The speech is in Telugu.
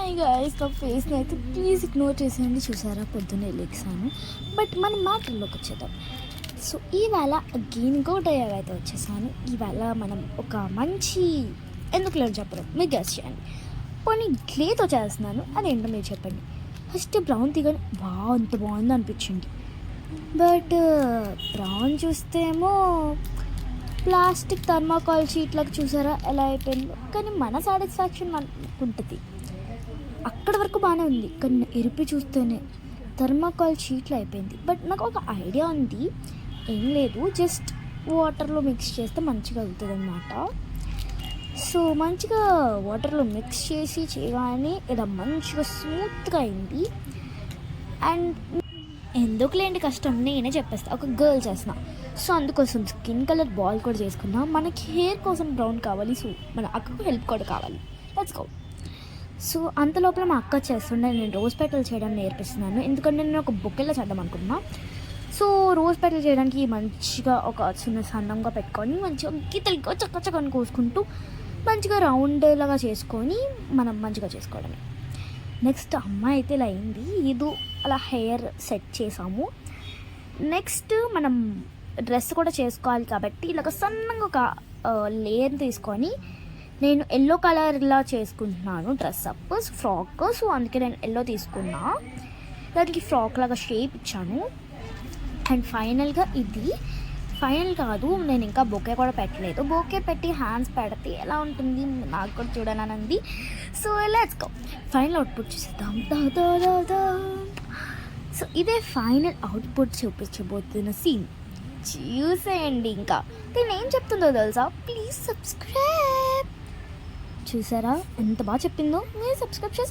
హాయ్ గాయ్స్, నా ఫేస్ని అయితే ప్లీజ్ ఇగ్నోర్ చేసేయండి. చూసారా, పొద్దున్నే లెగ్సాను. బట్ మన మ్యాటర్లోకి వచ్చేద్దాం. సో ఈవేళ అగైన్ ఇంకోటి అయితే వచ్చేసాను. ఈవేళ మనం ఒక మంచి ఎందుకు లేదు చెప్పడం, మీరు గెస్ చేయండి. పోనీ గ్లేతో చేస్తున్నాను, అదేంటో మీరు చెప్పండి. ఫస్ట్ బ్రౌన్ తీగని అంత బాగుంది అనిపించింది. బట్ బ్రౌన్ చూస్తే ఏమో ప్లాస్టిక్ థర్మాకాల్ షీట్లకు చూసారా ఎలా అయిపోయిందో. కానీ మన సాటిస్ఫాక్షన్ మనకు ఉంటుంది. అక్కడ వరకు బాగానే ఉంది, కానీ ఎరిపి చూస్తేనే థర్మాకాల్ షీట్లు అయిపోయింది. బట్ నాకు ఒక ఐడియా ఉంది, ఏం లేదు, జస్ట్ వాటర్లో మిక్స్ చేస్తే మంచిగా అవుతుంది అన్నమాట. సో మంచిగా వాటర్లో మిక్స్ చేసి చేయగానే ఇలా మంచిగా స్మూత్గా అయింది. అండ్ ఎందుకులేండి కష్టం, నేనే చెప్పేస్తా, ఒక గర్ల్ చేసిన. సో అందుకోసం స్కిన్ కలర్ బాల్ కూడా చేసుకున్నా. మనకి హెయిర్ కోసం బ్రౌన్ కావాలి, సో మన అక్కకు హెల్ప్ కూడా కావాలి. Let's go. సో అంత లోపల మా అక్క చేస్తుండే నేను రోజ్ పెటల్ చేయడం నేర్పిస్తున్నాను. ఎందుకంటే నేను ఒక బొక్కెలా చేద్దాం అనుకున్నా. సో రోజ్ పెటల్ చేయడానికి మంచిగా ఒక చిన్న సన్నంగా పెట్టుకొని మంచిగా గీతలుగా చక్కచక్కని కోసుకుంటూ మంచిగా రౌండ్ లాగా చేసుకొని మనం మంచిగా చేసుకోవడమే. నెక్స్ట్ అమ్మాయి అయితే ఇలా అయింది, ఇది అలా హెయిర్ సెట్ చేసాము. నెక్స్ట్ మనం డ్రెస్ కూడా చేసుకోవాలి కాబట్టి ఇలాగ సన్నగా ఒక లేయర్ తీసుకొని నేను ఎల్లో కలర్లా చేసుకుంటున్నాను డ్రెస్ అప్ ఫ్రాక్. సో అందుకే నేను ఎల్లో తీసుకున్నా, దానికి ఫ్రాక్ లాగా షేప్ ఇచ్చాను. అండ్ ఫైనల్గా ఇది ఫైనల్ కాదు, నేను ఇంకా బొకే కూడా పెట్టలేదు. బొకే పెట్టి హ్యాండ్స్ పెడితే ఎలా ఉంటుంది నాకు కూడా చూడాలని ఉంది. So let's go, final output చూసేద్దాం. సో ఇదే ఫైనల్ అవుట్పుట్ చూపించబోతున్న సీన్ చూసేయండి. ఇంకా నేను ఏం చెప్తుందో తెలుసా, ప్లీజ్ సబ్స్క్రైబ్. చూసారా ఎంత బాగా చెప్పిందో, మీరు సబ్స్క్రైబ్ చేసి